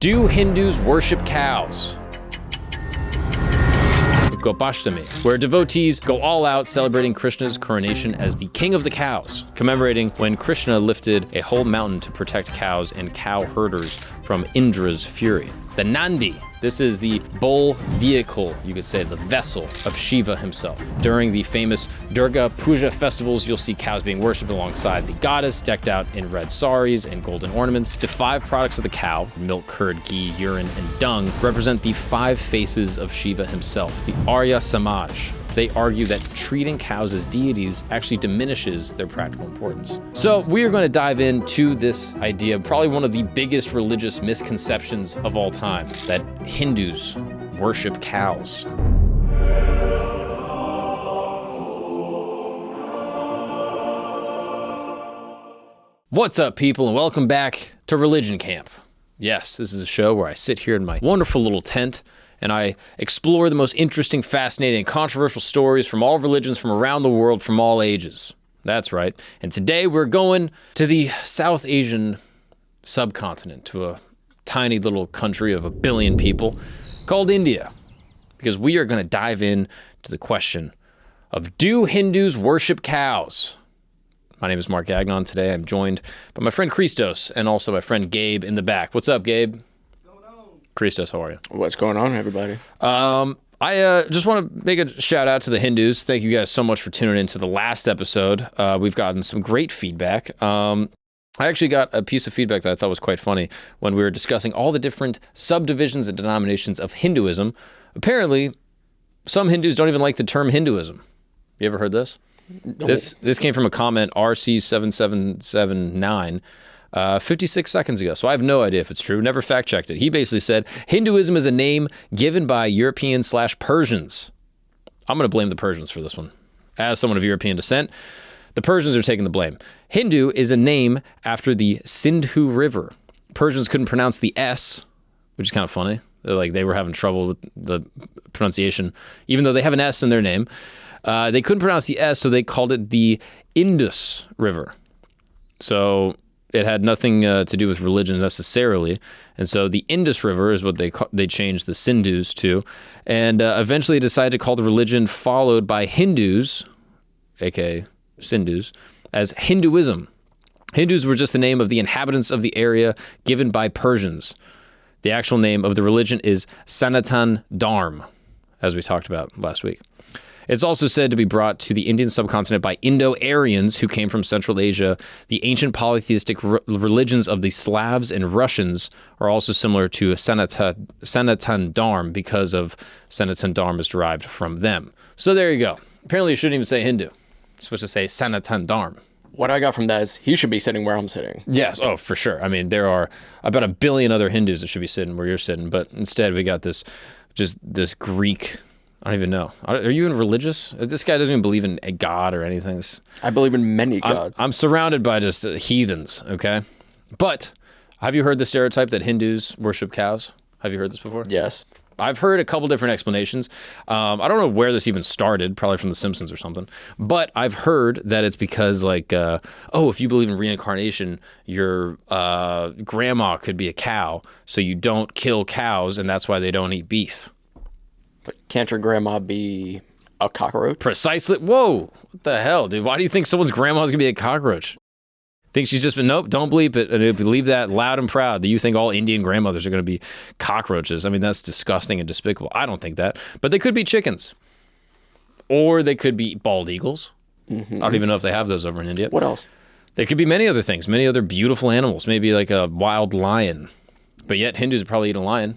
Do Hindus worship cows? Govardhana, where devotees go all out celebrating Krishna's coronation as the king of the cows, commemorating when Krishna lifted a whole mountain to protect cows and cow herders from Indra's fury. The Nandi, this is the bull vehicle, you could say, the vessel of Shiva himself. During the famous Durga Puja festivals, you'll see cows being worshipped alongside the goddess, decked out in red saris and golden ornaments. The 5 products of the cow, milk, curd, ghee, urine, and dung, represent the 5 faces of Shiva himself, the Arya Samaj. They argue that treating cows as deities actually diminishes their practical importance. So we are going to dive into this idea, probably one of the biggest religious misconceptions of all time, that Hindus worship cows. What's up, people, and welcome back to Religion Camp. Yes, this is a show where I sit here in my wonderful little tent and I explore the most interesting, fascinating, and controversial stories from all religions from around the world, from all ages. That's right. And today we're going to the South Asian subcontinent, to a tiny little country of 1 billion people called India, because we are going to dive in to the question of, do Hindus worship cows? My name is Mark Gagnon. Today I'm joined by my friend Christos and also my friend Gabe in the back. What's up, Gabe? Christos, how are you? What's going on, everybody? I just want to make a shout out to the Hindus. Thank you guys so much for tuning in to the last episode. We've gotten some great feedback. I actually got a piece of feedback that I thought was quite funny when we were discussing all the different subdivisions and denominations of Hinduism. Apparently, some Hindus don't even like the term Hinduism. You ever heard this? No. This came from a comment, RC7779. 56 seconds ago, so I have no idea if it's true. Never fact-checked it. He basically said, Hinduism is a name given by European/Persians. I'm going to blame the Persians for this one. As someone of European descent, the Persians are taking the blame. Hindu is a name after the Sindhu River. Persians couldn't pronounce the S, which is kind of funny. They were having trouble with the pronunciation, even though they have an S in their name. They couldn't pronounce the S, so they called it the Indus River. So it had nothing to do with religion necessarily, and so the Indus River is what they changed the Sindhus to, and eventually decided to call the religion followed by Hindus, aka Sindhus, as Hinduism. Hindus were just the name of the inhabitants of the area given by Persians. The actual name of the religion is Sanatan Dharma, as we talked about last week. It's also said to be brought to the Indian subcontinent by Indo-Aryans who came from Central Asia. The ancient polytheistic religions of the Slavs and Russians are also similar to Sanatan Dharma because of Sanatan Dharma is derived from them. So there you go. Apparently you shouldn't even say Hindu. You're supposed to say Sanatan Dharma. What I got from that is he should be sitting where I'm sitting. Yes, oh, for sure. I mean, there are about 1 billion other Hindus that should be sitting where you're sitting, but instead we got this Greek, I don't even know. Are you even religious? This guy doesn't even believe in a god or anything. I believe in many gods. I'm surrounded by just heathens, okay? But have you heard the stereotype that Hindus worship cows? Have you heard this before? Yes. I've heard a couple different explanations. I don't know where this even started, probably from The Simpsons or something. But I've heard that it's because, if you believe in reincarnation, your grandma could be a cow, so you don't kill cows, and that's why they don't eat beef. But can't your grandma be a cockroach? Precisely. Whoa. What the hell, dude? Why do you think someone's grandma's going to be a cockroach? Think she's just been, nope, don't bleep it. And believe that loud and proud that you think all Indian grandmothers are going to be cockroaches. I mean, that's disgusting and despicable. I don't think that. But they could be chickens. Or they could be bald eagles. Mm-hmm. I don't even know if they have those over in India. What else? They could be many other things, many other beautiful animals. Maybe like a wild lion. But yet Hindus would probably eat a lion.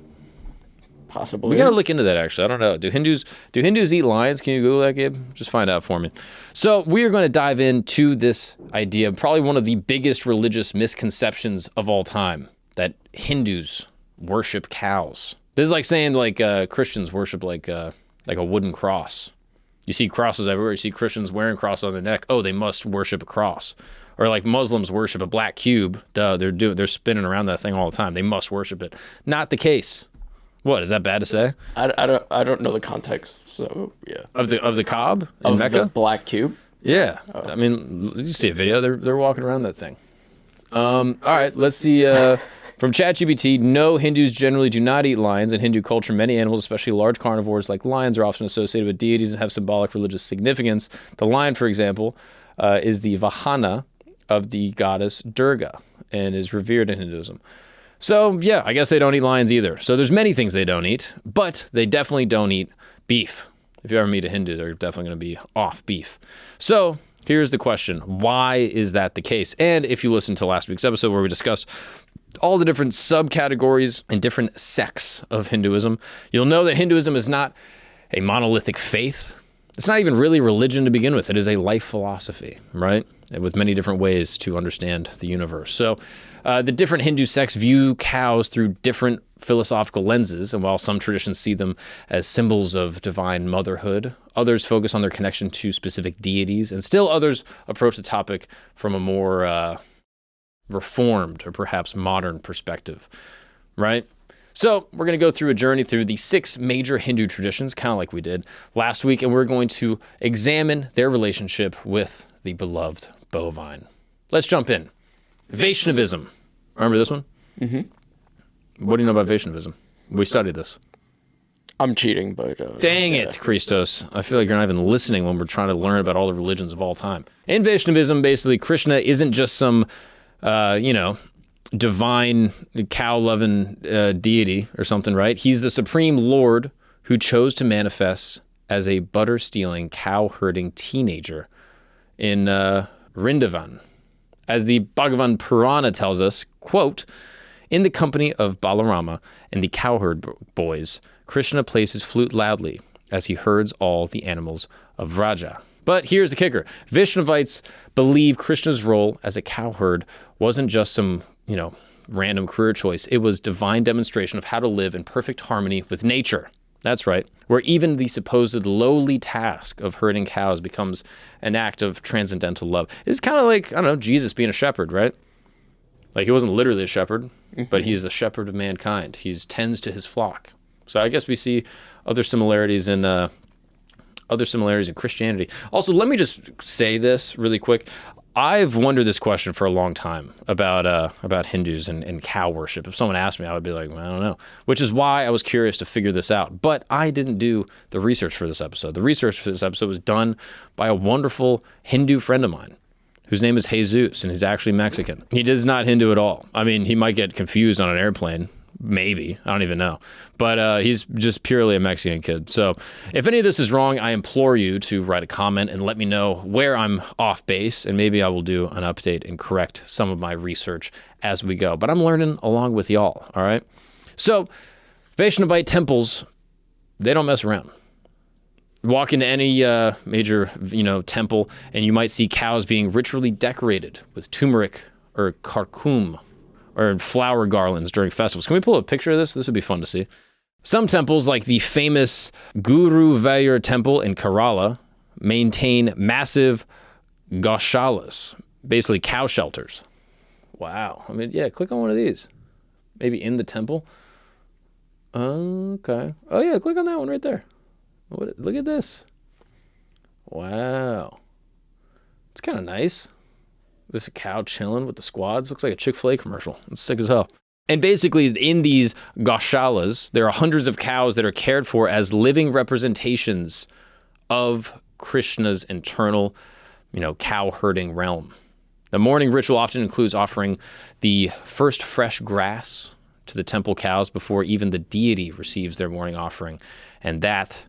Possibly. We got to look into that, actually. I don't know. Do Hindus eat lions? Can you Google that, Gabe? Just find out for me. So we are going to dive into this idea, probably one of the biggest religious misconceptions of all time, that Hindus worship cows. This is like saying Christians worship like a wooden cross. You see crosses everywhere. You see Christians wearing crosses on their neck. Oh, they must worship a cross. Or like Muslims worship a black cube. Duh, they're spinning around that thing all the time. They must worship it. Not the case. What, is that bad to say? I don't know the context, so yeah. Of the Kaab in Mecca? The black cube? Yeah. Oh. I mean, you see a video, they're walking around that thing. All right, let's see. From ChatGPT, no, Hindus generally do not eat lions. In Hindu culture, many animals, especially large carnivores like lions, are often associated with deities and have symbolic religious significance. The lion, for example, is the Vahana of the goddess Durga and is revered in Hinduism. So, yeah, I guess they don't eat lions either. So there's many things they don't eat, but they definitely don't eat beef. If you ever meet a Hindu, they're definitely going to be off beef. So here's the question. Why is that the case? And if you listen to last week's episode where we discussed all the different subcategories and different sects of Hinduism, you'll know that Hinduism is not a monolithic faith. It's not even really religion to begin with. It is a life philosophy, right? With many different ways to understand the universe. So the different Hindu sects view cows through different philosophical lenses, and while some traditions see them as symbols of divine motherhood, others focus on their connection to specific deities, and still others approach the topic from a more reformed or perhaps modern perspective, right? So we're going to go through a journey through the 6 major Hindu traditions, kind of like we did last week, and we're going to examine their relationship with the beloved bovine. Let's jump in. Vaishnavism. Remember this one? Mm-hmm. What do you know about Vaishnavism? We studied this. I'm cheating, but... Dang it, Christos. I feel like you're not even listening when we're trying to learn about all the religions of all time. In Vaishnavism, basically, Krishna isn't just some, divine cow-loving deity or something, right? He's the supreme lord who chose to manifest as a butter-stealing, cow-herding teenager in Vrindavan. As the Bhagavan Purana tells us, quote, in the company of Balarama and the cowherd boys, Krishna plays his flute loudly as he herds all the animals of Vraja. But here's the kicker. Vaishnavites believe Krishna's role as a cowherd wasn't just some, random career choice. It was divine demonstration of how to live in perfect harmony with nature. That's right. Where even the supposed lowly task of herding cows becomes an act of transcendental love. It's kind of like, Jesus being a shepherd, right? Like he wasn't literally a shepherd, but he is the shepherd of mankind. He tends to his flock. So I guess we see other similarities in Christianity. Also, let me just say this really quick. I've wondered this question for a long time about Hindus and cow worship. If someone asked me, I would be like, well, I don't know, which is why I was curious to figure this out. But I didn't do the research for this episode. The research for this episode was done by a wonderful Hindu friend of mine whose name is Jesus, and he's actually Mexican. He is not Hindu at all. I mean, he might get confused on an airplane. Maybe. I don't even know. But he's just purely a Mexican kid. So if any of this is wrong, I implore you to write a comment and let me know where I'm off base, and maybe I will do an update and correct some of my research as we go. But I'm learning along with y'all, all right? So Vaishnavite temples, they don't mess around. Walk into any major, temple, and you might see cows being ritually decorated with turmeric or karkum, or flower garlands during festivals. Can we pull a picture of this? This would be fun to see. Some temples, like the famous Guruvayur temple in Kerala, maintain massive gaushalas, basically cow shelters. Wow. I mean, yeah, click on one of these. Maybe in the temple. Okay. Oh, yeah, click on that one right there. Look at this. Wow. It's kind of nice. There's a cow chilling with the squads. Looks like a Chick-fil-A commercial. It's sick as hell. And basically, in these gaushalas, there are hundreds of cows that are cared for as living representations of Krishna's internal, cow herding realm. The morning ritual often includes offering the first fresh grass to the temple cows before even the deity receives their morning offering. And that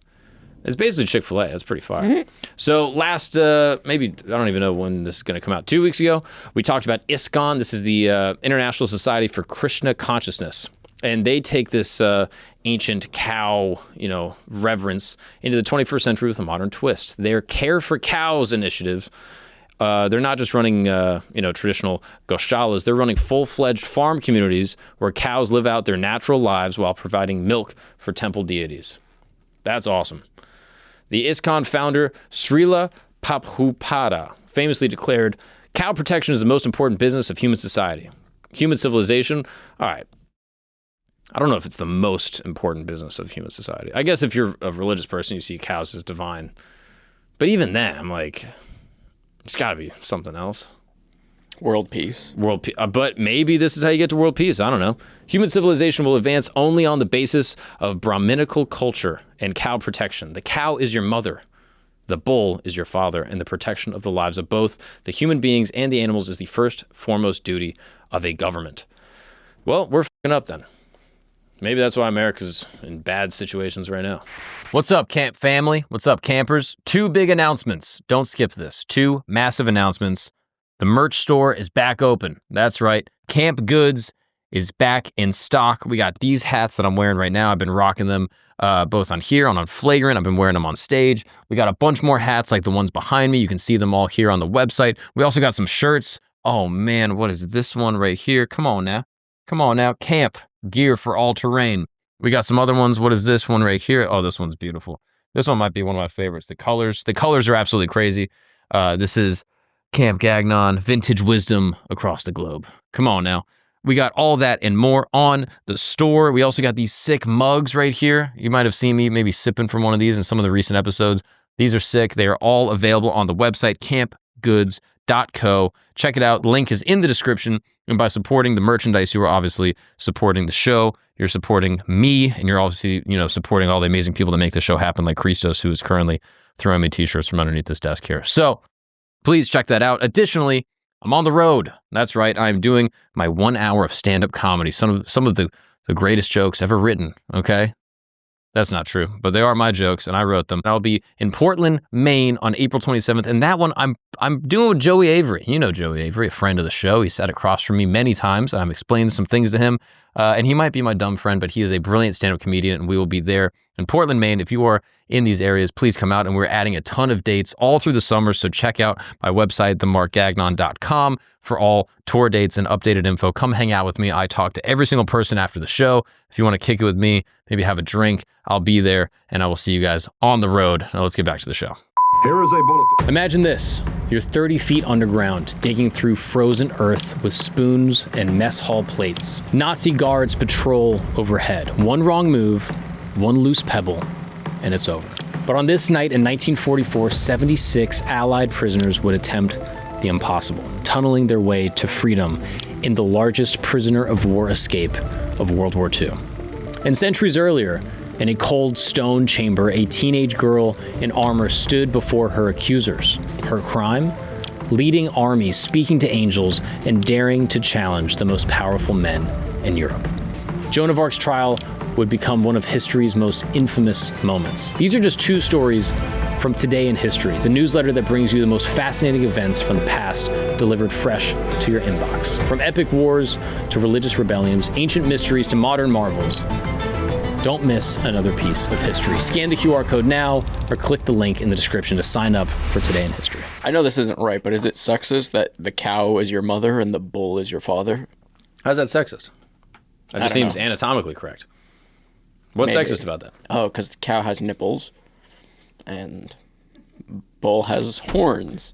is basically Chick-fil-A. That's pretty fire. Mm-hmm. So last, maybe, I don't even know when this is going to come out. 2 weeks ago, we talked about ISKCON. This is the International Society for Krishna Consciousness. And they take this ancient cow, reverence into the 21st century with a modern twist. Their Care for Cows initiative, they're not just running, traditional gaushalas. They're running full-fledged farm communities where cows live out their natural lives while providing milk for temple deities. That's awesome. The ISKCON founder, Srila Prabhupada, famously declared, cow protection is the most important business of human society. Human civilization, all right. I don't know if it's the most important business of human society. I guess if you're a religious person, you see cows as divine. But even then, I'm like, it's got to be something else. World peace. But maybe this is how you get to world peace. I don't know. Human civilization will advance only on the basis of Brahminical culture and cow protection. The cow is your mother. The bull is your father, and the protection of the lives of both the human beings and the animals is the first foremost duty of a government. Well, we're fucking up then. Maybe that's why America's in bad situations right now. What's up, camp family? What's up, campers? 2 big announcements. Don't skip this. 2 massive announcements. The merch store is back open. That's right. Camp Goods is back in stock. We got these hats that I'm wearing right now. I've been rocking them both on here, on Flagrant. I've been wearing them on stage. We got a bunch more hats like the ones behind me. You can see them all here on the website. We also got some shirts. Oh man, what is this one right here? Come on now. Come on now. Camp gear for all terrain. We got some other ones. What is this one right here? Oh, this one's beautiful. This one might be one of my favorites. The colors are absolutely crazy. This is Camp Gagnon, vintage wisdom across the globe. Come on now. We got all that and more on the store. We also got these sick mugs right here. You might have seen me maybe sipping from one of these in some of the recent episodes. These are sick. They are all available on the website, campgoods.co. Check it out. The link is in the description. And by supporting the merchandise, you are obviously supporting the show. You're supporting me, and you're obviously, supporting all the amazing people that make the show happen, like Christos, who is currently throwing me t-shirts from underneath this desk here. So please check that out. Additionally, I'm on the road. That's right. I'm doing my 1 hour of stand-up comedy. Some of the greatest jokes ever written, okay? That's not true, but they are my jokes, and I wrote them. I'll be in Portland, Maine on April 27th, and that one I'm doing with Joey Avery. You know Joey Avery, a friend of the show. He sat across from me many times, and I'm explaining some things to him, and he might be my dumb friend, but he is a brilliant stand-up comedian, and we will be there in Portland, Maine. If you are in these areas, please come out, and we're adding a ton of dates all through the summer, so check out my website, themarkgagnon.com, for all tour dates and updated info. Come hang out with me. I talk to every single person after the show. If you want to kick it with me, maybe have a drink, I'll be there, and I will see you guys on the road. Now let's get back to the show. Here is a bulletin. Imagine this. You're 30 feet underground, digging through frozen earth with spoons and mess hall plates. Nazi guards patrol overhead. One wrong move, one loose pebble, and it's over. But on this night in 1944, 76 Allied prisoners would attempt the impossible, tunneling their way to freedom in the largest prisoner of war escape of World War II. And centuries earlier, in a cold stone chamber, a teenage girl in armor stood before her accusers. Her crime? Leading armies, speaking to angels, and daring to challenge the most powerful men in Europe. Joan of Arc's trial would become one of history's most infamous moments. These are just 2 stories from Today in History, the newsletter that brings you the most fascinating events from the past, delivered fresh to your inbox. From epic wars to religious rebellions, ancient mysteries to modern marvels. Don't miss another piece of history. Scan the QR code now or click the link in the description to sign up for Today in History. I know this isn't right, but is it sexist that the cow is your mother and the bull is your father? How's that sexist? That just seems anatomically correct. What's Maybe. sexist about that? Oh, because the cow has nipples and bull has horns.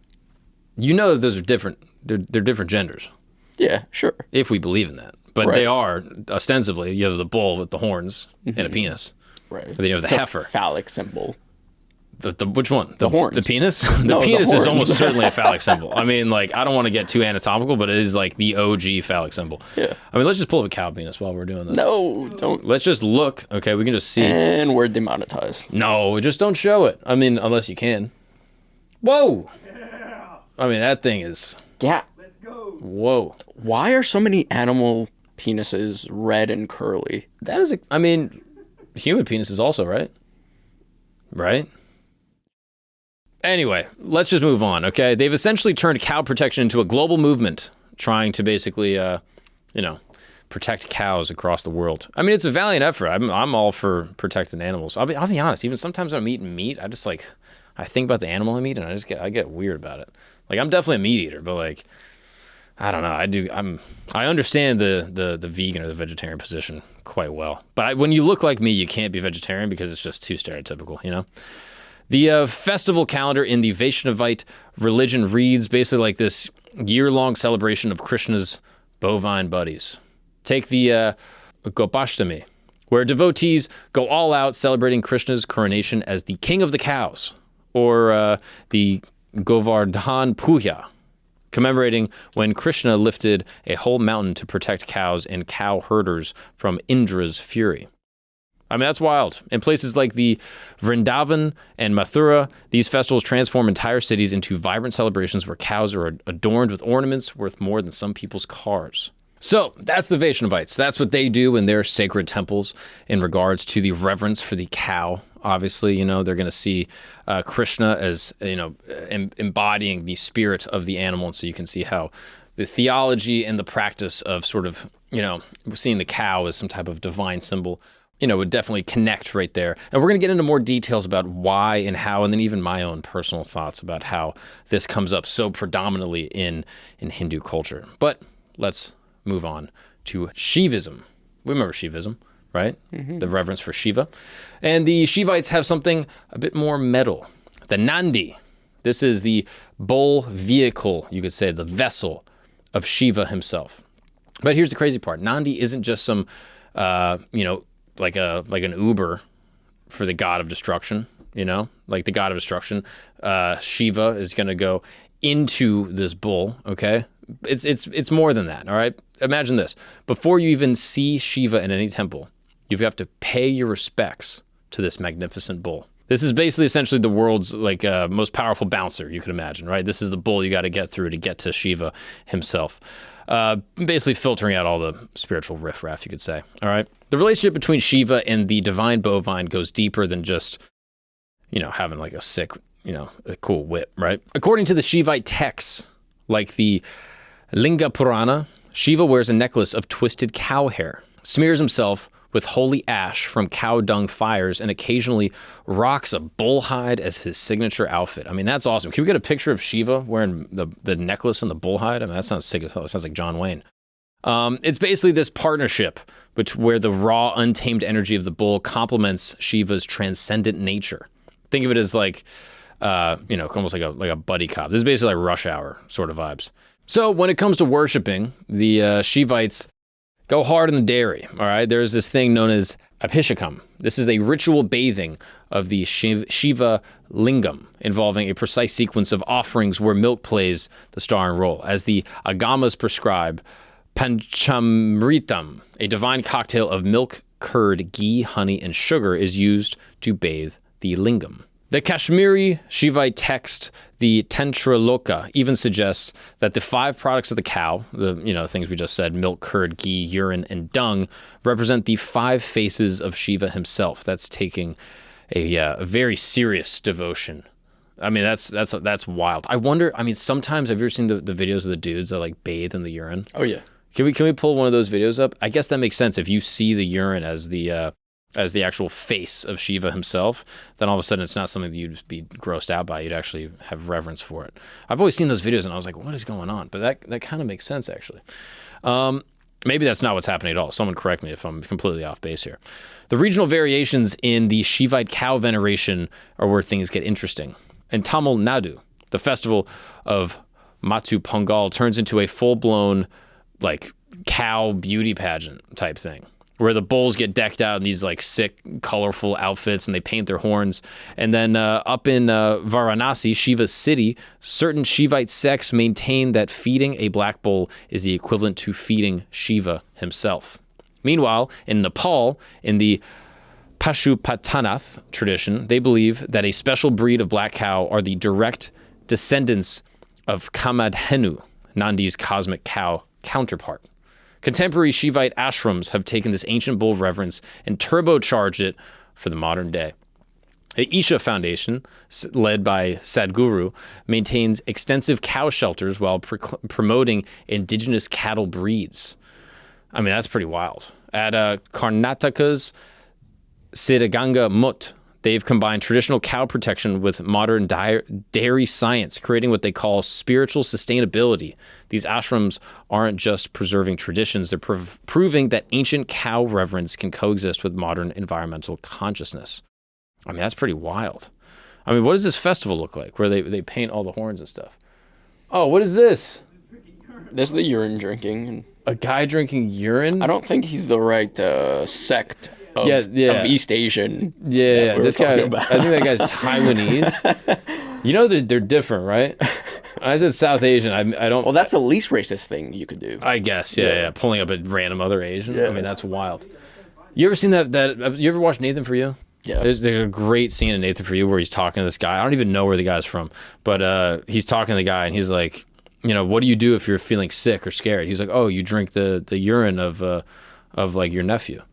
You know that those are different. They're different genders, Yeah, sure. if we believe in that. But Right. they are, ostensibly, you have the bull with the horns and a penis. Right. And then you have the It's a heifer. phallic symbol. The which one? The horns. The penis? No, The the penis is horns. almost certainly a phallic symbol. I mean, I don't want to get too anatomical, but it is like the OG phallic symbol. Yeah. I mean, let's just pull up a cow penis while we're doing this. No, don't. Let's just look. Okay, we can just see. And we're demonetized. No, just don't show it. I mean, unless you can. Whoa! I mean, that thing is... Yeah. Whoa. Why are so many animal penises red and curly? That is I mean, human penis is also, right? Right? Anyway, let's just move on, okay? They've essentially turned cow protection into a global movement, trying to basically, protect cows across the world. I mean, it's a valiant effort. I'm all for protecting animals. I'll be honest. Even sometimes when I'm eating meat, I think about the animal I eat, and I get weird about it. I'm definitely a meat eater, but I don't know. I understand the vegan or the vegetarian position quite well. But when you look like me, you can't be vegetarian because it's just too stereotypical, you know? The festival calendar in the Vaishnavite religion reads basically like this year-long celebration of Krishna's bovine buddies. Take the Gopashtami, where devotees go all out celebrating Krishna's coronation as the king of the cows, or the Govardhana Puja, commemorating when Krishna lifted a whole mountain to protect cows and cow herders from Indra's fury. I mean, that's wild. In places like the Vrindavan and Mathura, these festivals transform entire cities into vibrant celebrations where cows are adorned with ornaments worth more than some people's cars. So that's the Vaishnavites. That's what they do in their sacred temples in regards to the reverence for the cow. Obviously, they're going to see Krishna as, embodying the spirit of the animal. And so you can see how the theology and the practice of sort of, seeing the cow as some type of divine symbol, would definitely connect right there. And we're going to get into more details about why and how, and then even my own personal thoughts about how this comes up so predominantly in Hindu culture. But let's move on to Shaivism. We remember Shaivism, right? Mm-hmm. The reverence for Shiva. And the Shaivites have something a bit more metal. The Nandi. This is the bull vehicle, you could say, the vessel of Shiva himself. But here's the crazy part. Nandi isn't just some, like an Uber for the god of destruction, like the god of destruction. Shiva is going to go into this bull, okay? It's more than that, all right? Imagine this. Before you even see Shiva in any temple, you have to pay your respects to this magnificent bull. This is basically essentially the world's most powerful bouncer you could imagine, right? This is the bull you got to get through to get to Shiva himself. Basically filtering out all the spiritual riffraff, you could say, all right? The relationship between Shiva and the divine bovine goes deeper than just, having like a sick, a cool whip, right? According to the Shaivite texts, like the Linga Purana, Shiva wears a necklace of twisted cow hair, smears himself with holy ash from cow dung fires, and occasionally rocks a bull hide as his signature outfit. I mean, that's awesome. Can we get a picture of Shiva wearing the necklace and the bull hide? I mean, that sounds sick as hell. It sounds like John Wayne. It's basically this partnership where the raw, untamed energy of the bull complements Shiva's transcendent nature. Think of it as like, almost like a buddy cop. This is basically like Rush Hour sort of vibes. So when it comes to worshiping, the Shaivites go hard on the dairy, all right? There's this thing known as Abhishekam. This is a ritual bathing of the Shiva lingam, involving a precise sequence of offerings where milk plays the starring role. As the Agamas prescribe, Panchamritam, a divine cocktail of milk, curd, ghee, honey, and sugar, is used to bathe the lingam. The Kashmiri Shaivite text, the Tentraloka, even suggests that the 5 products of the cow, the things we just said, milk, curd, ghee, urine, and dung, represent the 5 faces of Shiva himself. That's taking a very serious devotion. I mean, that's wild. I wonder. I mean, sometimes have you ever seen the videos of the dudes that like bathe in the urine? Oh yeah. Can we pull one of those videos up? I guess that makes sense if you see the urine as the actual face of Shiva himself, then all of a sudden it's not something that you'd be grossed out by. You'd actually have reverence for it. I've always seen those videos and I was like, what is going on? But that kind of makes sense, actually. Maybe that's not what's happening at all. Someone correct me if I'm completely off base here. The regional variations in the Shaivite cow veneration are where things get interesting. In Tamil Nadu, the festival of Mattu Pongal turns into a full-blown like cow beauty pageant type thing, where the bulls get decked out in these like sick, colorful outfits and they paint their horns. And then up in Varanasi, Shiva's city, certain Shaivite sects maintain that feeding a black bull is the equivalent to feeding Shiva himself. Meanwhile, in Nepal, in the Pashupatanath tradition, they believe that a special breed of black cow are the direct descendants of Kamadhenu, Nandi's cosmic cow counterpart. Contemporary Shaivite ashrams have taken this ancient bull reverence and turbocharged it for the modern day. The Isha Foundation, led by Sadhguru, maintains extensive cow shelters while promoting indigenous cattle breeds. I mean, that's pretty wild. At Karnataka's Siddhaganga Mutt, they've combined traditional cow protection with modern dairy science, creating what they call spiritual sustainability. These ashrams aren't just preserving traditions, they're proving that ancient cow reverence can coexist with modern environmental consciousness. I mean, that's pretty wild. I mean, what does this festival look like, where they paint all the horns and stuff? Oh, what is this? This is the urine drinking. A guy drinking urine? I don't think he's the right sect of East Asian. Yeah. This guy, I think that guy's Taiwanese. They're different, right? I said South Asian. I don't. Well, that's the least racist thing you could do. I guess, yeah. Pulling up a random other Asian. Yeah. I mean, that's wild. You ever seen that? You ever watched Nathan For You? Yeah. There's a great scene in Nathan For You where he's talking to this guy. I don't even know where the guy's from, but he's talking to the guy and he's like, what do you do if you're feeling sick or scared? He's like, oh, you drink the urine of like your nephew.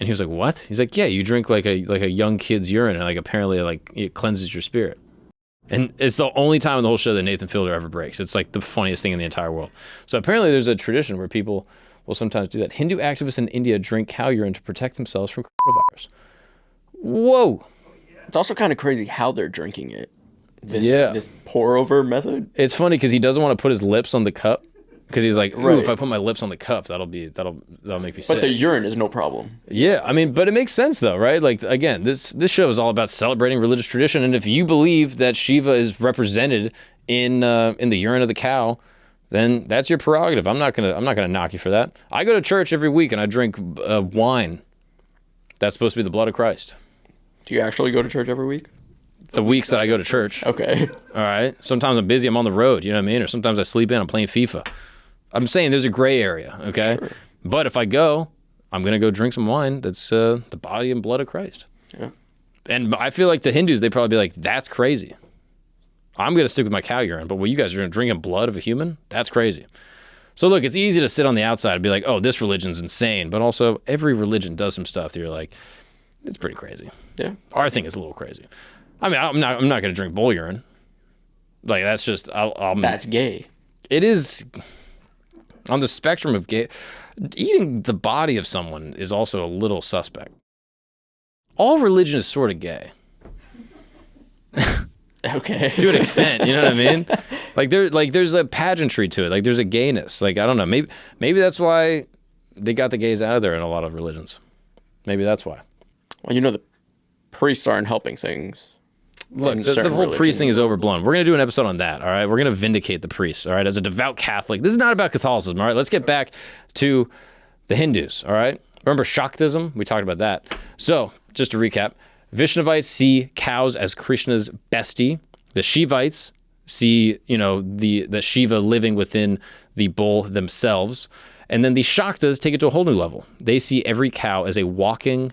And he was like, what? He's like, yeah, you drink like a young kid's urine, and like apparently like it cleanses your spirit. And it's the only time in the whole show that Nathan Fielder ever breaks. It's like the funniest thing in the entire world. So apparently there's a tradition where people will sometimes do that. Hindu activists in India drink cow urine to protect themselves from coronavirus. Whoa. It's also kind of crazy how they're drinking it. This pour over method. It's funny because he doesn't want to put his lips on the cup because he's like, ooh, Right. if I put my lips on the cup, that'll make me sick. But the urine is no problem. Yeah, I mean, but it makes sense though, right? Like again, this show is all about celebrating religious tradition, and if you believe that Shiva is represented in the urine of the cow, then that's your prerogative. I'm not gonna knock you for that. I go to church every week and I drink wine. That's supposed to be the blood of Christ. Do you actually go to church every week? The weeks that I go to church. Okay. All right. Sometimes I'm busy. I'm on the road. You know what I mean? Or sometimes I sleep in. I'm playing FIFA. I'm saying there's a gray area. Okay. Sure. But if I go, I'm gonna go drink some wine. That's the body and blood of Christ. Yeah. And I feel like to Hindus, they'd probably be like, that's crazy. I'm going to stick with my cow urine, but what you guys are drinking blood of a human? That's crazy. So look, it's easy to sit on the outside and be like, oh, this religion's insane. But also every religion does some stuff that you're like, it's pretty crazy. Yeah. Our thing is a little crazy. I mean, I'm not going to drink bull urine. Like that's just, That's gay. it is on the spectrum of gay. Eating the body of someone is also a little suspect. All religion is sort of gay. Okay. To an extent, you know what I mean? There's a pageantry to it. Like there's a gayness. Like I don't know. Maybe that's why they got the gays out of there in a lot of religions. Maybe that's why. Well, the priests aren't helping things. Look, the whole priest thing is overblown. We're going to do an episode on that, all right? We're going to vindicate the priests, all right? As a devout Catholic, this is not about Catholicism, all right? Let's get back to the Hindus, all right? Remember Shaktism? We talked about that. So, just to recap, Vaishnavites see cows as Krishna's bestie. The Shaivites see, the Shiva living within the bull themselves. And then the Shaktas take it to a whole new level. They see every cow as a walking,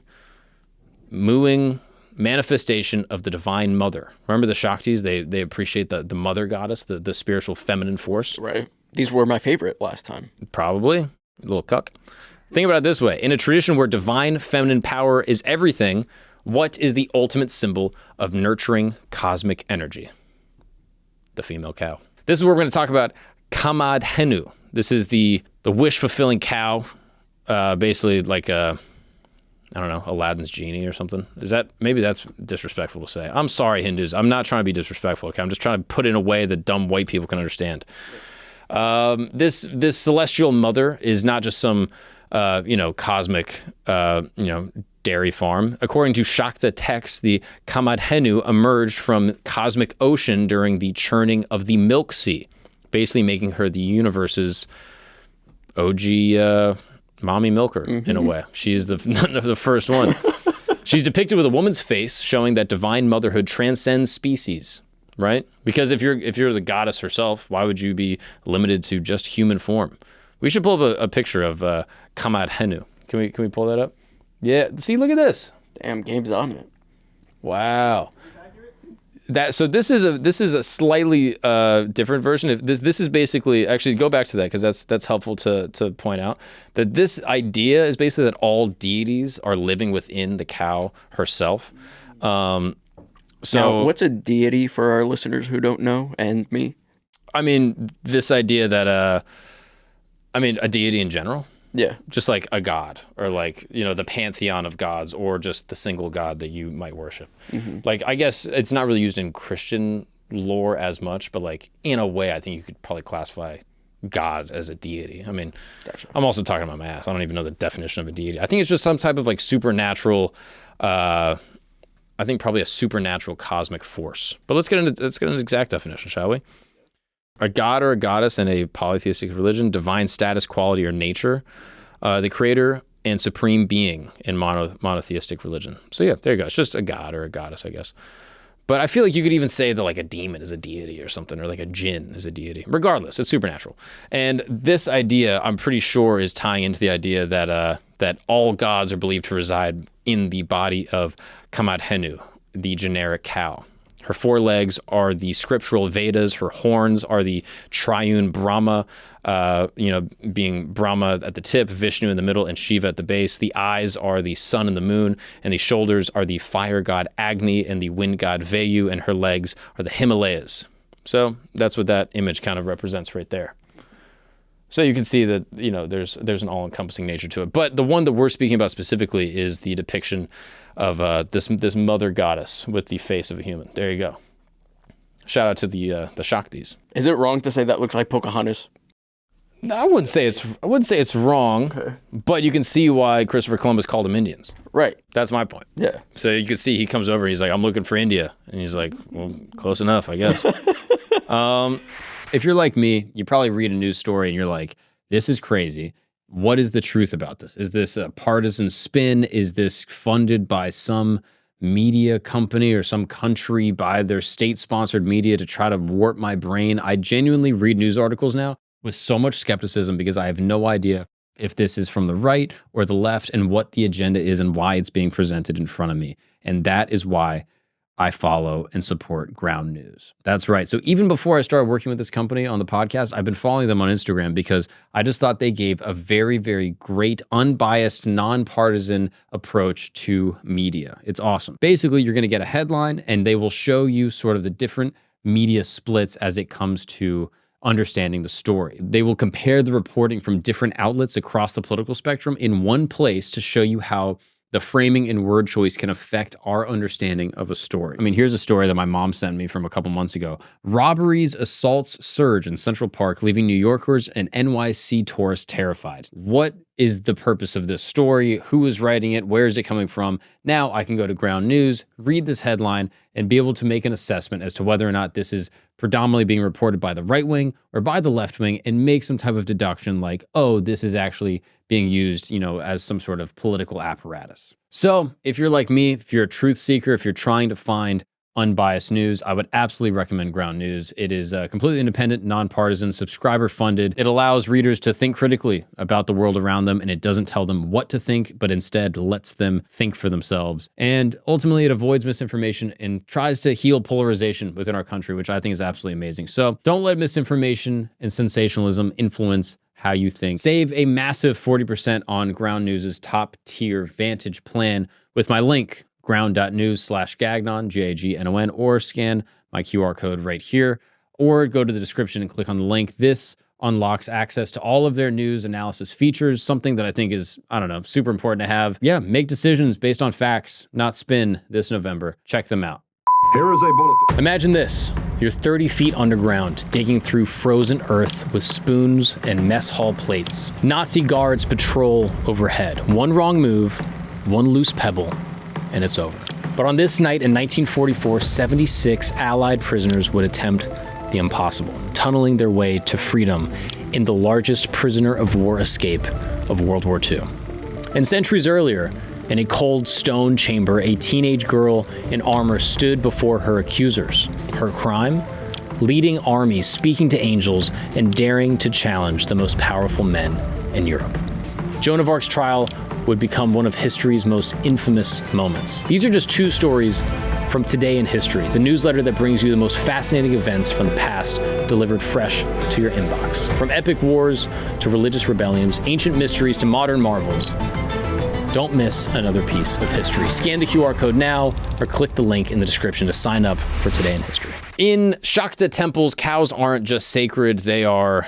mooing manifestation of the divine mother. Remember the Shaktis? They appreciate the mother goddess, the spiritual feminine force. Right. These were my favorite last time. Probably. A little cuck. Think about it this way. In a tradition where divine feminine power is everything, what is the ultimate symbol of nurturing cosmic energy? The female cow. This is where we're going to talk about Kamadhenu. This is the wish-fulfilling cow, basically like Aladdin's genie or something. Maybe that's disrespectful to say. I'm sorry, Hindus. I'm not trying to be disrespectful, okay? I'm just trying to put it in a way that dumb white people can understand. This celestial mother is not just some, cosmic, dairy farm. According to Shakta texts, the Kamadhenu emerged from cosmic ocean during the churning of the milk sea, basically making her the universe's OG mommy milker in a way. She is the first one. She's depicted with a woman's face, showing that divine motherhood transcends species, right? Because if you're the goddess herself, why would you be limited to just human form? We should pull up a picture of Kamadhenu. Can we pull that up? Yeah. See, look at this. Damn, Gabe's on it. Wow. This is a slightly different version. This is basically, actually go back to that because that's helpful to point out that this idea is basically that all deities are living within the cow herself. So now, what's a deity for our listeners who don't know and me? I mean, this idea that a deity in general. Yeah. Just like a god or like, the pantheon of gods or just the single god that you might worship. Mm-hmm. Like, I guess it's not really used in Christian lore as much, but like in a way, I think you could probably classify God as a deity. I mean, gotcha. I'm also talking about my ass. I don't even know the definition of a deity. I think it's just some type of like supernatural, I think probably a supernatural cosmic force. But let's get an exact definition, shall we? A god or a goddess in a polytheistic religion, divine status, quality, or nature, the creator and supreme being in monotheistic religion. So yeah, there you go. It's just a god or a goddess, I guess. But I feel like you could even say that like a demon is a deity or something, or like a jinn is a deity. Regardless, it's supernatural. And this idea, I'm pretty sure, is tying into the idea that that all gods are believed to reside in the body of Kamadhenu, the generic cow. Her forelegs are the scriptural Vedas. Her horns are the triune Brahma, being Brahma at the tip, Vishnu in the middle, and Shiva at the base. The eyes are the sun and the moon, and the shoulders are the fire god Agni and the wind god Vayu, and her legs are the Himalayas. So that's what that image kind of represents right there. So you can see that, there's an all-encompassing nature to it. But the one that we're speaking about specifically is the depiction of this mother goddess with the face of a human. There you go. Shout out to the Shaktis. Is it wrong to say that looks like Pocahontas? No, I wouldn't say it's wrong, okay. But you can see why Christopher Columbus called them Indians. Right. That's my point. Yeah. So you can see he comes over and he's like, I'm looking for India. And he's like, well, close enough, I guess. If you're like me, you probably read a news story and you're like, this is crazy. What is the truth about this? Is this a partisan spin? Is this funded by some media company or some country by their state-sponsored media to try to warp my brain? I genuinely read news articles now with so much skepticism because I have no idea if this is from the right or the left and what the agenda is and why it's being presented in front of me. And that is why I follow and support Ground News. That's right. So even before I started working with this company on the podcast, I've been following them on Instagram because I just thought they gave a very, very great, unbiased, nonpartisan approach to media. It's awesome. Basically, you're going to get a headline and they will show you sort of the different media splits as it comes to understanding the story. They will compare the reporting from different outlets across the political spectrum in one place to show you how the framing and word choice can affect our understanding of a story. I mean, here's a story that my mom sent me from a couple months ago. Robberies, assaults surge in Central Park, leaving New Yorkers and NYC tourists terrified. What is the purpose of this story? Who is writing it? Where is it coming from? Now I can go to Ground News, read this headline, and be able to make an assessment as to whether or not this is predominantly being reported by the right wing or by the left wing, and make some type of deduction like, oh, this is actually being used, as some sort of political apparatus. So if you're like me, if you're a truth seeker, if you're trying to find unbiased news, I would absolutely recommend Ground News. It is completely independent, nonpartisan, subscriber funded. It allows readers to think critically about the world around them, and it doesn't tell them what to think, but instead lets them think for themselves. And ultimately, it avoids misinformation and tries to heal polarization within our country, which I think is absolutely amazing. So don't let misinformation and sensationalism influence how you think. Save a massive 40% on Ground News' top tier Vantage plan with my link, ground.news/Gagnon, Gagnon, or scan my QR code right here, or go to the description and click on the link. This unlocks access to all of their news analysis features, something that I think is, super important to have. Yeah, make decisions based on facts, not spin this November. Check them out. Here is a bulletin. Imagine this. You're 30 feet underground, digging through frozen earth with spoons and mess hall plates. Nazi guards patrol overhead. One wrong move, one loose pebble, and it's over. But on this night in 1944, 76 Allied prisoners would attempt the impossible, tunneling their way to freedom in the largest prisoner of war escape of World War II. And centuries earlier, in a cold stone chamber, a teenage girl in armor stood before her accusers. Her crime? Leading armies, speaking to angels, and daring to challenge the most powerful men in Europe. Joan of Arc's trial would become one of history's most infamous moments. These are just two stories from today in history, the newsletter that brings you the most fascinating events from the past, delivered fresh to your inbox. From epic wars to religious rebellions, ancient mysteries to modern marvels. Don't miss another piece of history. Scan the QR code now or click the link in the description to sign up for Today in History. In Shakta temples, cows aren't just sacred, they are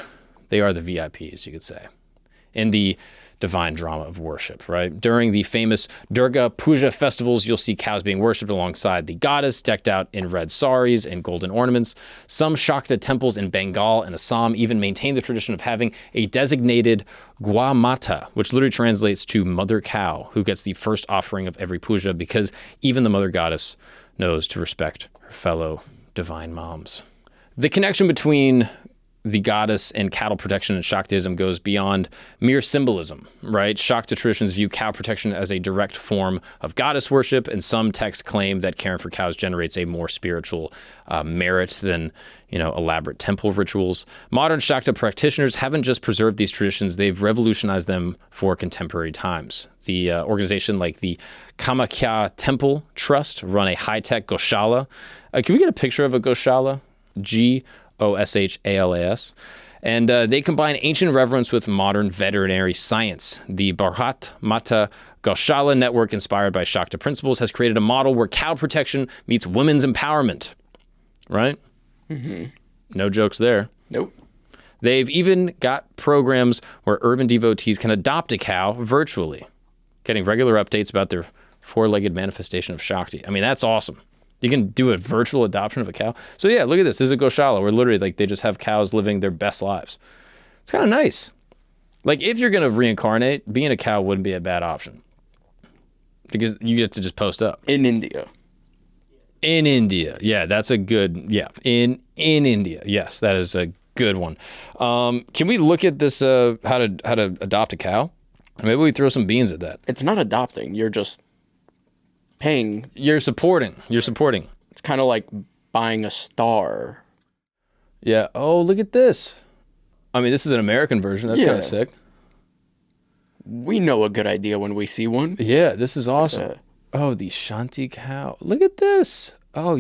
the VIPs, you could say, in the divine drama of worship, right? During the famous Durga Puja festivals, you'll see cows being worshipped alongside the goddess, decked out in red saris and golden ornaments. Some Shakta temples in Bengal and Assam even maintain the tradition of having a designated Gwa Mata, which literally translates to mother cow, who gets the first offering of every puja, because even the mother goddess knows to respect her fellow divine moms. The connection between the goddess and cattle protection in Shaktism goes beyond mere symbolism, right? Shakta traditions view cow protection as a direct form of goddess worship, and some texts claim that caring for cows generates a more spiritual merit than, elaborate temple rituals. Modern Shakta practitioners haven't just preserved these traditions, they've revolutionized them for contemporary times. The organization like the Kamakhya Temple Trust run a high-tech Goshala. Can we get a picture of a Goshala? Goshalas. And they combine ancient reverence with modern veterinary science. The Bharat Mata Goshala network, inspired by Shakta principles, has created a model where cow protection meets women's empowerment. Right? Mm-hmm. No jokes there. Nope. They've even got programs where urban devotees can adopt a cow virtually, getting regular updates about their four-legged manifestation of Shakti. I mean, that's awesome. You can do a virtual adoption of a cow. So yeah, look at this. This is a Goshala where literally they just have cows living their best lives. It's kind of nice. If you're going to reincarnate, being a cow wouldn't be a bad option because you get to just post up. In India. In India. Yeah, that's a good, In India. Yes, that is a good one. Can we look at this, how to adopt a cow? Maybe we throw some beans at that. It's not adopting. You're just paying. You're supporting. It's kind of like buying a star. Yeah. Oh, look at this. I mean, this is an American version. That's kind of sick. We know a good idea when we see one. Yeah, this is awesome. Oh, the Shanti cow. Look at this. Oh,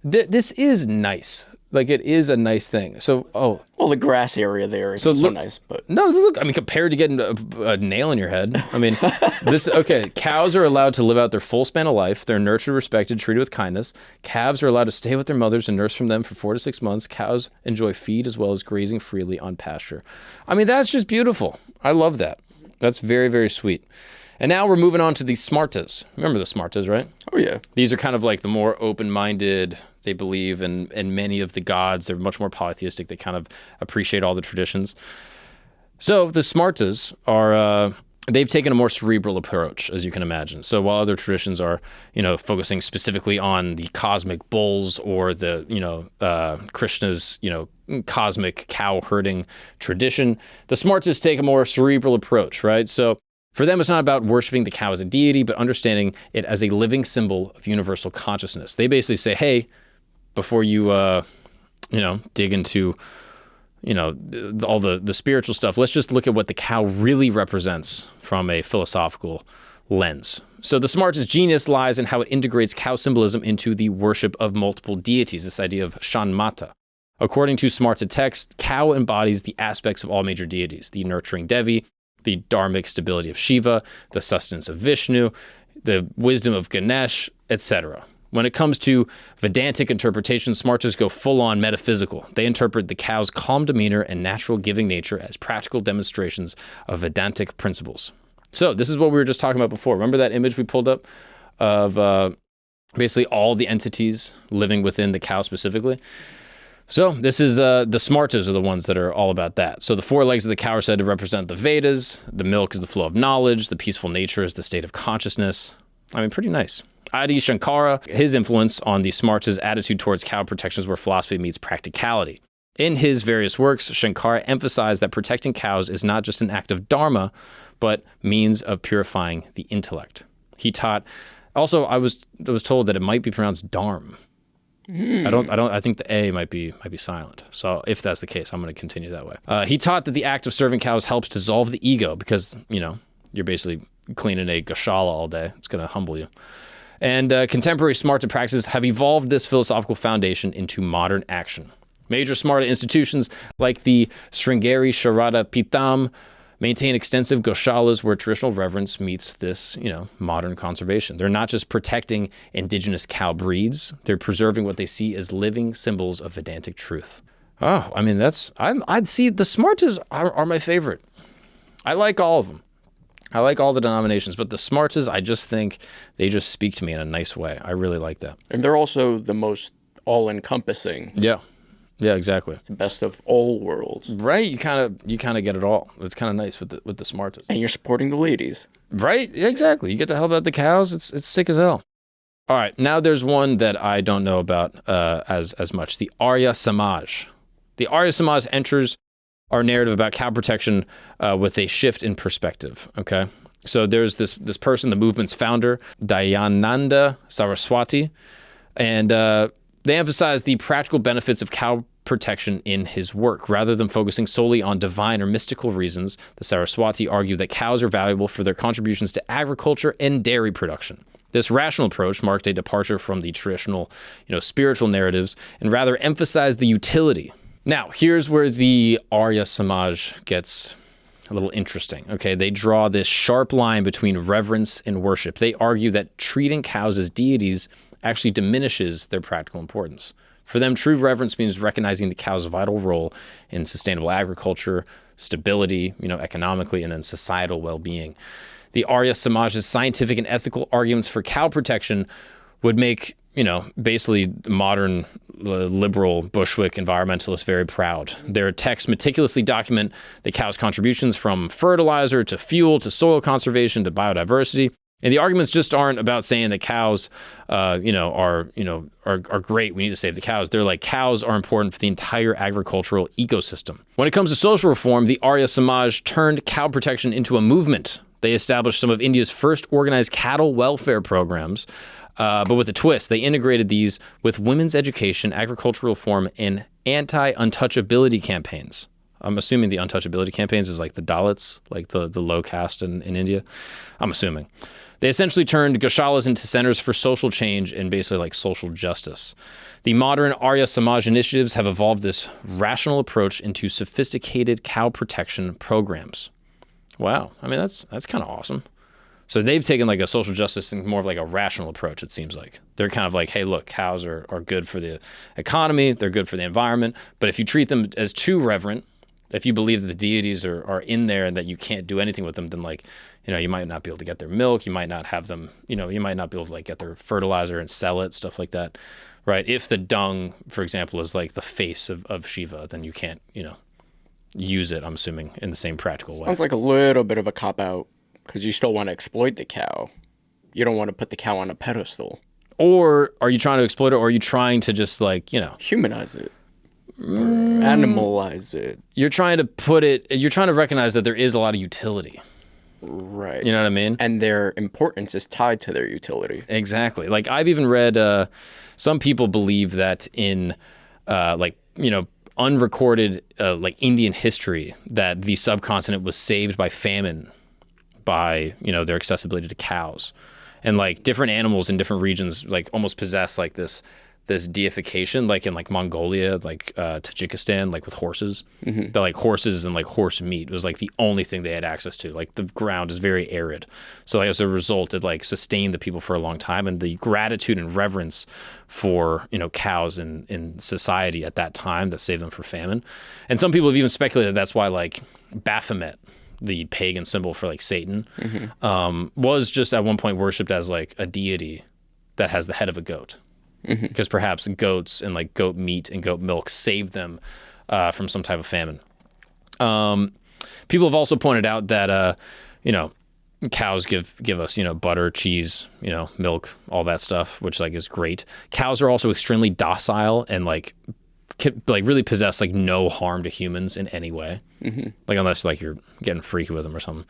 this is nice. It is a nice thing. So, well, the grass area there is so nice, but no, look. I mean, compared to getting a nail in your head. I mean, cows are allowed to live out their full span of life. They're nurtured, respected, treated with kindness. Calves are allowed to stay with their mothers and nurse from them for 4 to 6 months. Cows enjoy feed as well as grazing freely on pasture. I mean, that's just beautiful. I love that. That's very, very sweet. And now we're moving on to the Smartas. Remember the Smartas, right? Oh, yeah. These are kind of like the more open-minded. They believe in many of the gods. They're much more polytheistic. They kind of appreciate all the traditions. So the Smartas are, they've taken a more cerebral approach, as you can imagine. So while other traditions are, focusing specifically on the cosmic bulls or the, Krishna's, cosmic cow herding tradition, the Smartas take a more cerebral approach, right? So for them, it's not about worshiping the cow as a deity, but understanding it as a living symbol of universal consciousness. They basically say, hey, before you, dig into, all the spiritual stuff, let's just look at what the cow really represents from a philosophical lens. So the Smartest genius lies in how it integrates cow symbolism into the worship of multiple deities, this idea of Shanmata. According to Smarta text, cow embodies the aspects of all major deities, the nurturing Devi, the dharmic stability of Shiva, the sustenance of Vishnu, the wisdom of Ganesh, etc. When it comes to Vedantic interpretation, Smartas go full-on metaphysical. They interpret the cow's calm demeanor and natural giving nature as practical demonstrations of Vedantic principles. So this is what we were just talking about before. Remember that image we pulled up of basically all the entities living within the cow specifically? So this is the Smartas are the ones that are all about that. So the 4 legs of the cow are said to represent the Vedas. The milk is the flow of knowledge. The peaceful nature is the state of consciousness. I mean, pretty nice. Adi Shankara, his influence on the Smartas' attitude towards cow protection is where philosophy meets practicality. In his various works, Shankara emphasized that protecting cows is not just an act of dharma, but means of purifying the intellect. He taught. Also, I was told that it might be pronounced dharm. I think the A might be silent. So if that's the case, I'm going to continue that way. He taught that the act of serving cows helps dissolve the ego because, you're basically cleaning a Goshala all day. It's going to humble you. And contemporary Smarta practices have evolved this philosophical foundation into modern action. Major Smarta institutions like the Sringeri Sharada Pitam maintain extensive Goshalas where traditional reverence meets this, modern conservation. They're not just protecting indigenous cow breeds, they're preserving what they see as living symbols of Vedantic truth. Oh, I mean, I'd see the Smartas are my favorite. I like all of them. I like all the denominations, but the Smartas, I just think they just speak to me in a nice way. I really like that. And they're also the most all-encompassing. Yeah. Yeah, exactly. It's the best of all worlds. Right? You kind of get it all. It's kind of nice with the Smartas. And you're supporting the ladies. Right? Yeah, exactly. You get to help out the cows. It's sick as hell. All right. Now there's one that I don't know about as much. The Arya Samaj. The Arya Samaj enters our narrative about cow protection with a shift in perspective, okay? So there's this person, the movement's founder, Dayananda Saraswati, and they emphasize the practical benefits of cow protection in his work. Rather than focusing solely on divine or mystical reasons, the Saraswati argue that cows are valuable for their contributions to agriculture and dairy production. This rational approach marked a departure from the traditional, spiritual narratives and rather emphasized the utility. Now, here's where the Arya Samaj gets a little interesting. Okay, they draw this sharp line between reverence and worship. They argue that treating cows as deities actually diminishes their practical importance. For them, true reverence means recognizing the cow's vital role in sustainable agriculture, stability, economically, and then societal well-being. The Arya Samaj's scientific and ethical arguments for cow protection would make, basically modern liberal Bushwick environmentalists very proud. Their texts meticulously document the cow's contributions from fertilizer to fuel to soil conservation to biodiversity. And the arguments just aren't about saying that cows, are great. We need to save the cows. They're like, cows are important for the entire agricultural ecosystem. When it comes to social reform, the Arya Samaj turned cow protection into a movement. They established some of India's first organized cattle welfare programs, but with a twist. They integrated these with women's education, agricultural reform, and anti-untouchability campaigns. I'm assuming the untouchability campaigns is like the Dalits, like the low caste in India. I'm assuming. They essentially turned goshalas into centers for social change and basically like social justice. The modern Arya Samaj initiatives have evolved this rational approach into sophisticated cow protection programs. Wow. I mean, that's kind of awesome. So they've taken like a social justice thing, more of like a rational approach, it seems like. They're kind of like, hey, look, cows are good for the economy. They're good for the environment. But if you treat them as too reverent, if you believe that the deities are in there and that you can't do anything with them, then like, you might not be able to get their milk. You might not have them, you might not be able to like get their fertilizer and sell it, stuff like that, right? If the dung, for example, is like the face of Shiva, then you can't, use it, I'm assuming, in the same practical way. Sounds like a little bit of a cop-out because you still want to exploit the cow. You don't want to put the cow on a pedestal. Or are you trying to exploit it, or are you trying to just like, humanize it? Or animalize it. You're trying to recognize that there is a lot of utility. Right. You know what I mean? And their importance is tied to their utility. Exactly. Like I've even read, some people believe that in unrecorded like Indian history, that the subcontinent was saved by famine by, their accessibility to cows. And like different animals in different regions like almost possess like this deification, like in like Mongolia, like Tajikistan, like with horses. Mm-hmm. The like horses and like horse meat was like the only thing they had access to. Like the ground is very arid. So like, as a result, it like sustained the people for a long time. And the gratitude and reverence for, cows in society at that time that saved them from famine. And some people have even speculated that's why like Baphomet, the pagan symbol for like Satan, mm-hmm. Was just at one point worshipped as like a deity that has the head of a goat. Mm-hmm. Because perhaps goats and like goat meat and goat milk saved them from some type of famine. People have also pointed out that cows give us butter, cheese, milk, all that stuff, which like is great. Cows are also extremely docile and like really possess like no harm to humans in any way, mm-hmm. like unless like you're getting freaky with them or something.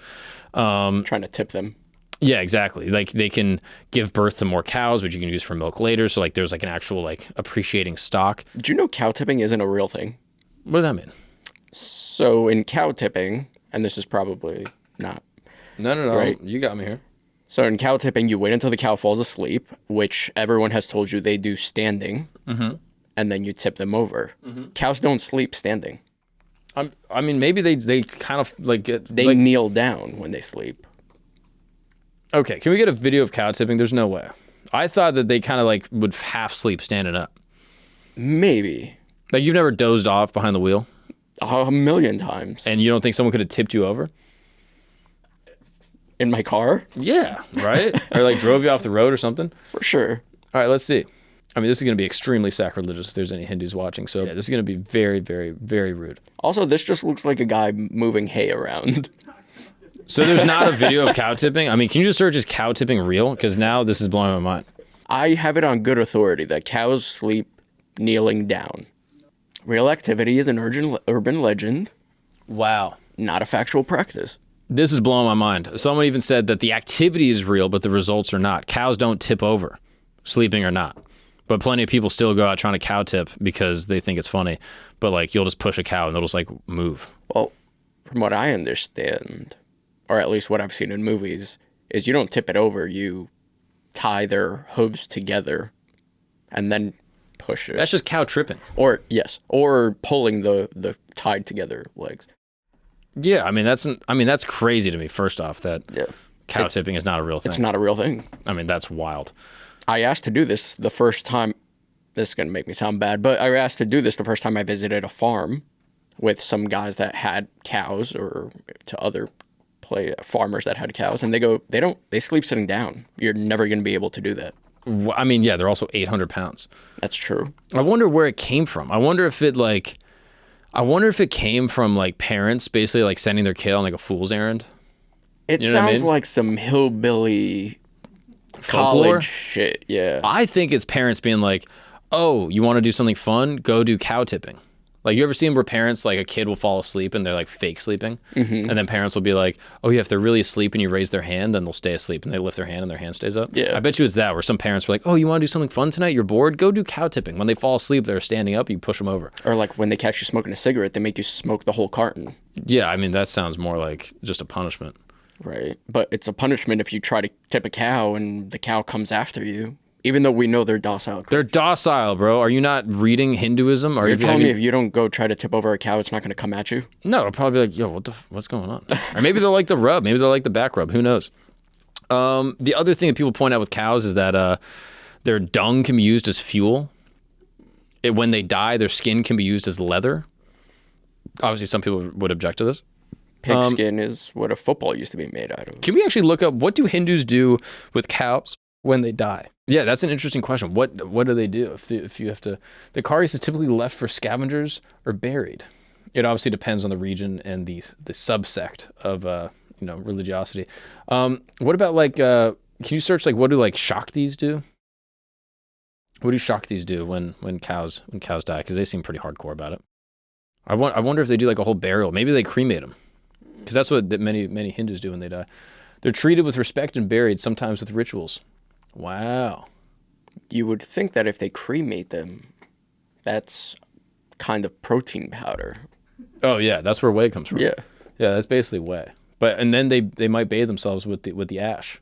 Trying to tip them. Yeah, exactly. Like they can give birth to more cows, which you can use for milk later. So like there's like an actual like appreciating stock. Did you know cow tipping isn't a real thing? What does that mean? So in cow tipping, and this is probably not. No. Right? You got me here. So in cow tipping, you wait until the cow falls asleep, which everyone has told you they do standing, mm-hmm. and then you tip them over. Mm-hmm. Cows don't sleep standing. I mean, maybe they kind of like get... They kneel down when they sleep. Okay, can we get a video of cow tipping? There's no way. I thought that they kind of like would half sleep standing up. Maybe. Like you've never dozed off behind the wheel? 1,000,000 times. And you don't think someone could have tipped you over? In my car? Yeah, right? Or like drove you off the road or something? For sure. All right, let's see. I mean, this is going to be extremely sacrilegious if there's any Hindus watching. So yeah, this is going to be very, very, very rude. Also, this just looks like a guy moving hay around. So there's not a video of cow tipping? I mean, can you just search, is cow tipping real? Because now this is blowing my mind. I have it on good authority that cows sleep kneeling down. Real activity is an urban legend, Wow. not a factual practice. This is blowing my mind. Someone even said that the activity is real, but the results are not. Cows don't tip over, sleeping or not. But plenty of people still go out trying to cow tip because they think it's funny. But like, you'll just push a cow and it'll just like move. Well, from what I understand, or at least what I've seen in movies, is you don't tip it over. You tie their hooves together and then push it. That's just cow tripping. Or pulling the tied together legs. Yeah, I mean that's crazy to me. First off, that cow tipping is not a real thing. It's not a real thing. I mean, that's wild. I asked to do this the first time. This is gonna make me sound bad, but I asked to do this the first time I visited a farm with some guys that had cows, or to other farmers that had cows, and they sleep sitting down. You're never gonna be able to do that. I mean, yeah, they're also 800 pounds. That's true. I wonder where it came from. I wonder if it came from like parents basically like sending their kid on like a fool's errand. It sounds like some hillbilly college shit. Yeah. I think it's parents being like, "Oh, you want to do something fun? Go do cow tipping." Like, you ever seen where parents, like a kid will fall asleep and they're like fake sleeping, and then parents will be like, "Oh yeah, if they're really asleep and you raise their hand, then they'll stay asleep," and they lift their hand and their hand stays up. Yeah. I bet you it's that, where some parents were like, "Oh, you want to do something fun tonight? You're bored? Go do cow tipping." When they fall asleep, they're standing up. You push them over. Or like when they catch you smoking a cigarette, they make you smoke the whole carton. Yeah, I mean that sounds more like just a punishment. Right, but it's a punishment if you try to tip a cow and the cow comes after you. Even though we know they're docile. They're docile, bro. Are you not reading Hinduism? You're telling me if you don't go try to tip over a cow, it's not going to come at you? No, it'll probably be like, "Yo, what's going on?" Or maybe they'll like the rub. Maybe they'll like the back rub. Who knows? The other thing that people point out with cows is that their dung can be used as fuel. When they die, their skin can be used as leather. Obviously, some people would object to this. Pig skin is what a football used to be made out of. Can we actually look up, what do Hindus do with cows when they die? Yeah, that's an interesting question. What do they do if you have to? The carcass is typically left for scavengers or buried. It obviously depends on the region and the subsect of religiosity. What about like? Can you search like, what do like Shaktis do? What do Shaktis do when cows die? Because they seem pretty hardcore about it. I wonder if they do like a whole burial. Maybe they cremate them, because that's what many Hindus do when they die. They're treated with respect and buried, sometimes with rituals. Wow. You would think that if they cremate them, that's kind of protein powder. Oh yeah, that's where whey comes from. Yeah, that's basically whey. And then they might bathe themselves with the ash.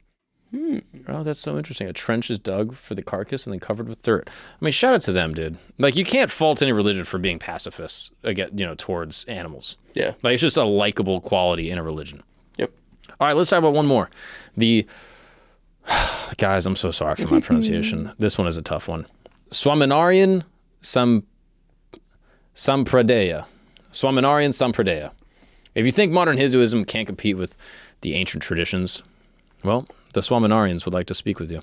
Oh, that's so interesting. A trench is dug for the carcass and then covered with dirt. I mean, shout out to them, dude. Like, you can't fault any religion for being pacifists, again, towards animals. Yeah. Like, it's just a likable quality in a religion. Yep. All right, let's talk about one more. Guys, I'm so sorry for my pronunciation. This one is a tough one. Swaminarayan Sampradaya. Swaminarayan Sampradaya. If you think modern Hinduism can't compete with the ancient traditions, well, the Swaminarayans would like to speak with you.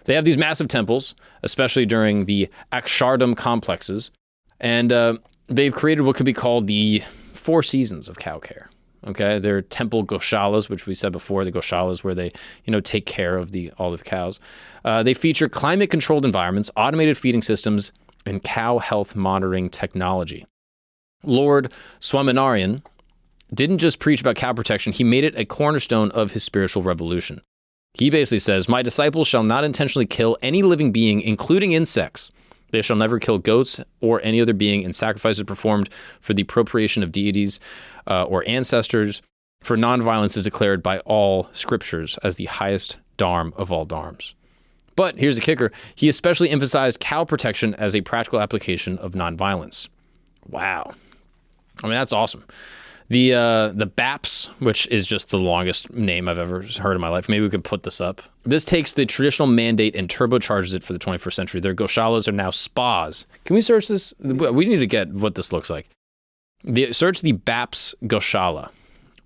They have these massive temples, especially during the Akshardham complexes, and they've created what could be called the 4 seasons of cow care. Okay, they're temple goshalas, which we said before, the goshalas where they, take care of all the cows. They feature climate-controlled environments, automated feeding systems, and cow health monitoring technology. Lord Swaminarayan didn't just preach about cow protection, he made it a cornerstone of his spiritual revolution. He basically says, "My disciples shall not intentionally kill any living being, including insects. They shall never kill goats or any other being in sacrifices performed for the propitiation of deities or ancestors, for nonviolence is declared by all scriptures as the highest dharma of all dharms." But here's the kicker. He especially emphasized cow protection as a practical application of nonviolence. Wow. I mean, that's awesome. The BAPS, which is just the longest name I've ever heard in my life. Maybe we could put this up. This takes the traditional mandate and turbocharges it for the 21st century. Their goshalas are now spas. Can we search this? We need to get what this looks like. Search the BAPS goshala.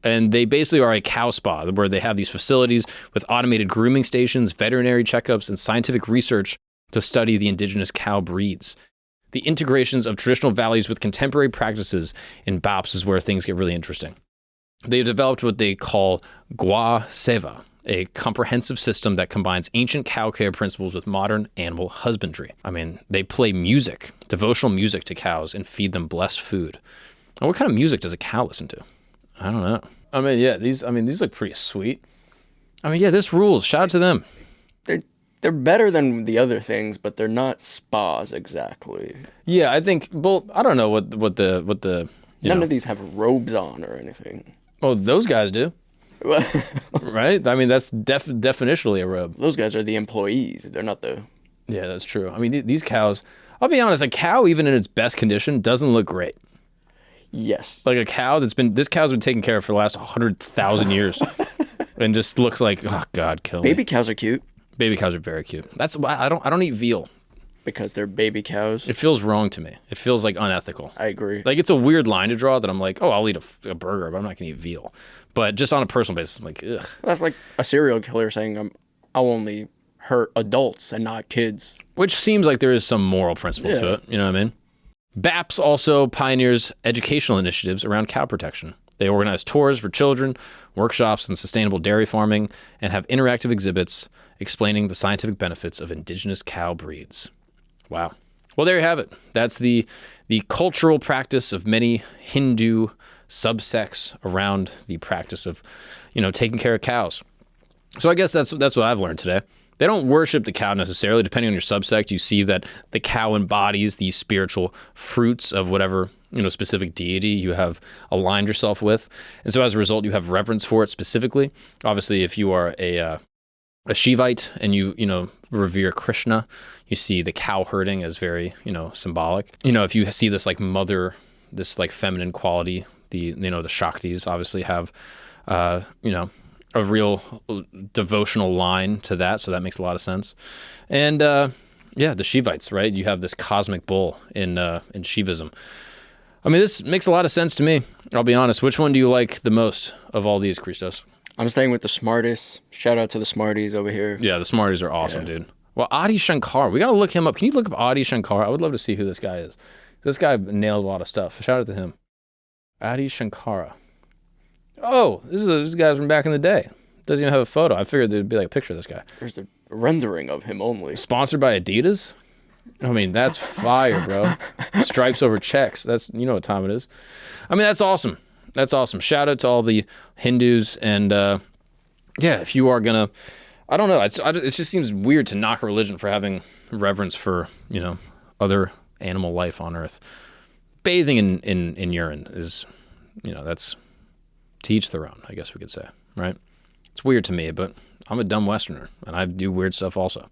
And they basically are a cow spa where they have these facilities with automated grooming stations, veterinary checkups, and scientific research to study the indigenous cow breeds. The integrations of traditional values with contemporary practices in BAPS is where things get really interesting. They've developed what they call Gua Seva, a comprehensive system that combines ancient cow care principles with modern animal husbandry. I mean, they play music, devotional music to cows and feed them blessed food. And what kind of music does a cow listen to? I don't know. I mean, yeah, these look pretty sweet. I mean, yeah, this rules. Shout out to them. They're better than the other things, but they're not spas exactly. Yeah, I think. Well, I don't know what the. None of these have robes on or anything. Oh, those guys do. Right? I mean, that's definitionally a robe. Those guys are the employees. They're not the... Yeah, that's true. I mean, these cows... I'll be honest, a cow, even in its best condition, doesn't look great. Yes. Like a cow this cow's been taken care of for the last 100,000 years. And just looks like, oh, God, kill me. Baby cows are cute. Baby cows are very cute. That's why I don't eat veal. Because they're baby cows. It feels wrong to me. It feels like unethical. I agree. Like it's a weird line to draw that I'm like, oh, I'll eat a burger, but I'm not going to eat veal. But just on a personal basis, I'm like, ugh. That's like a serial killer saying, I'll only hurt adults and not kids. Which seems like there is some moral principle to it. You know what I mean? BAPS also pioneers educational initiatives around cow protection. They organize tours for children, workshops in sustainable dairy farming, and have interactive exhibits explaining the scientific benefits of indigenous cow breeds. Wow. Well, there you have it. That's the cultural practice of many Hindu subsects around the practice of, taking care of cows. So I guess that's what I've learned today. They don't worship the cow necessarily. Depending on your subsect, you see that the cow embodies the spiritual fruits of whatever, specific deity you have aligned yourself with. And so as a result, you have reverence for it specifically. Obviously, if you are a Shivite and you revere Krishna, you see the cow herding as very, symbolic. If you see this like mother, this like feminine quality, the Shaktis obviously have, a real devotional line to that. So that makes a lot of sense. And the Shivites, right? You have this cosmic bull in Shaivism. I mean, this makes a lot of sense to me. I'll be honest. Which one do you like the most of all these, Christos? I'm staying with the Smarties. Shout out to the Smarties over here. Yeah, the Smarties are awesome, dude. Well, Adi Shankar, we got to look him up. Can you look up Adi Shankar? I would love to see who this guy is. This guy nailed a lot of stuff. Shout out to him. Adi Shankara. Oh, this is guy from back in the day. Doesn't even have a photo. I figured there'd be like a picture of this guy. There's a rendering of him only. Sponsored by Adidas? I mean, that's fire, bro. Stripes over checks. That's, what time it is. I mean, that's awesome. That's awesome. Shout out to all the Hindus. And if you are going to, I don't know. It just seems weird to knock a religion for having reverence for, other animal life on Earth. Bathing in urine is, that's to each their own, I guess we could say, right? It's weird to me, but I'm a dumb Westerner, and I do weird stuff also.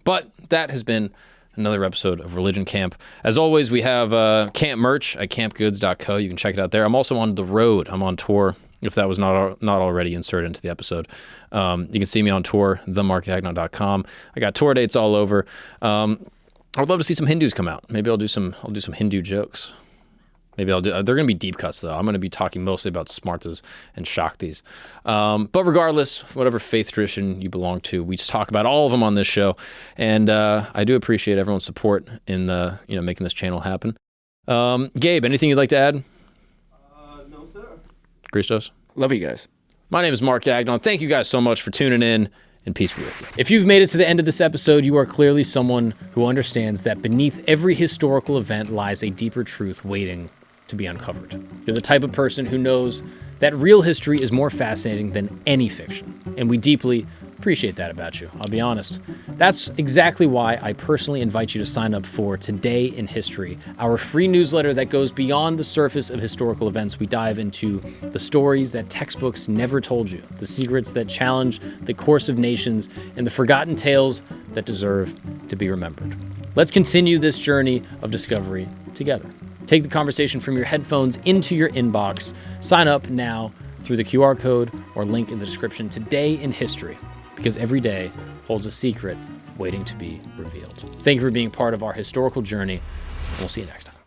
But that has been another episode of Religion Camp. As always, we have camp merch at campgoods.co. You can check it out there. I'm also on the road. I'm on tour, if that was not already inserted into the episode. You can see me on tour, themarkagnon.com. I got tour dates all over. I would love to see some Hindus come out. Maybe I'll do some Hindu jokes. Maybe I'll do. They're going to be deep cuts, though. I'm going to be talking mostly about Smartas and Shaktis. But regardless, whatever faith tradition you belong to, we just talk about all of them on this show. And I do appreciate everyone's support in making this channel happen. Gabe, anything you'd like to add? No, sir. Christos? Love you guys. My name is Mark Agnon. Thank you guys so much for tuning in, and peace be with you. If you've made it to the end of this episode, you are clearly someone who understands that beneath every historical event lies a deeper truth waiting to be uncovered. You're the type of person who knows that real history is more fascinating than any fiction, and we deeply appreciate that about you. I'll be honest. That's exactly why I personally invite you to sign up for Today in History, our free newsletter that goes beyond the surface of historical events. We dive into the stories that textbooks never told you, the secrets that challenge the course of nations, and the forgotten tales that deserve to be remembered. Let's continue this journey of discovery together. Take the conversation from your headphones into your inbox. Sign up now through the QR code or link in the description. Today in History, because every day holds a secret waiting to be revealed. Thank you for being part of our historical journey, and we'll see you next time.